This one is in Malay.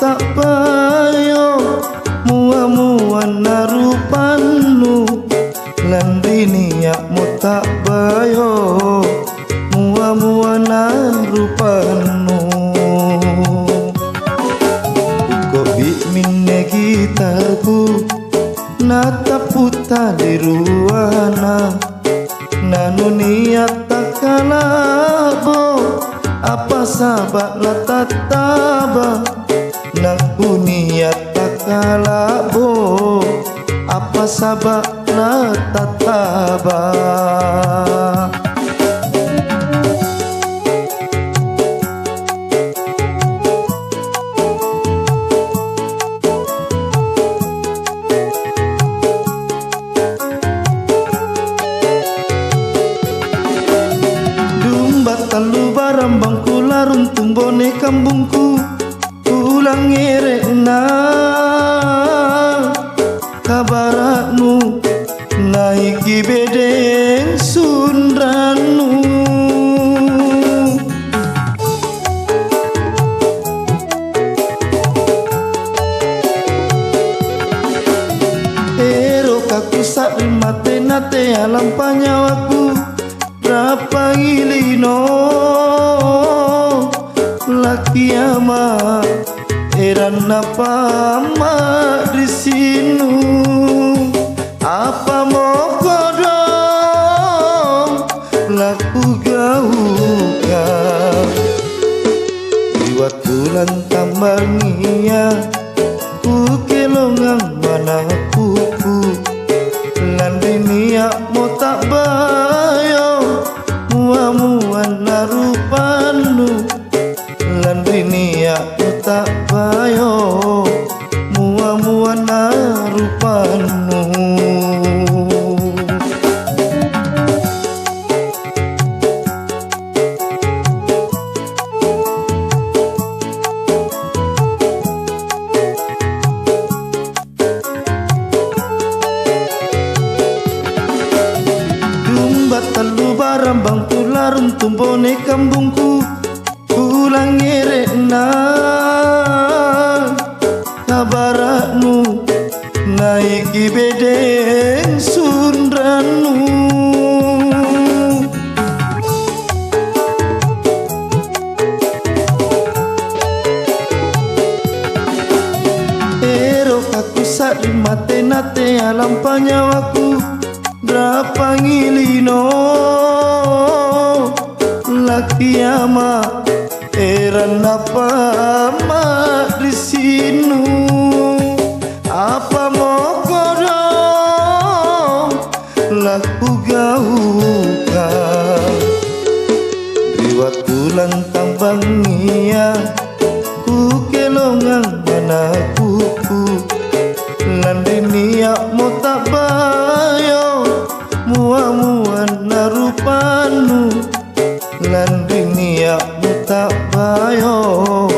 tak payo mua-mua narupanu lan niatmu tak bayo mua-mua narupanu gobi minne gitarku nata puta di ruana nanu niat tak kalabo apa sabak la tataba naku niat tak kalabo apa sabak la tataba. Talu barambang kularun tumbone kambungku ulang ngere na kabarakmu naiki bedeng sundranu ero kaku sak mate nate alam panyawaku berapa ilino laki ama eran apa ma di sinu apa mau kodong laku gauka liwat bulan tambangia ku kelongang mana kuku landenia mau tak bayo mua-mua narupanu lan niatmu tak bayo mua-mua narupanu. Talu barambang tularun tumbone kambungku ulang ngere na kabarakmu naiki bedeng sundranu ero kaku sak mate nate alam panyawaku berapa ngilino laki ama eran apa ma di sinu apa mau kodong laku gauka liwat bulan tambangia ku kelongang mana kuku lan niatmu tak bayo mua-mua narupanu lan niatmu tak bayo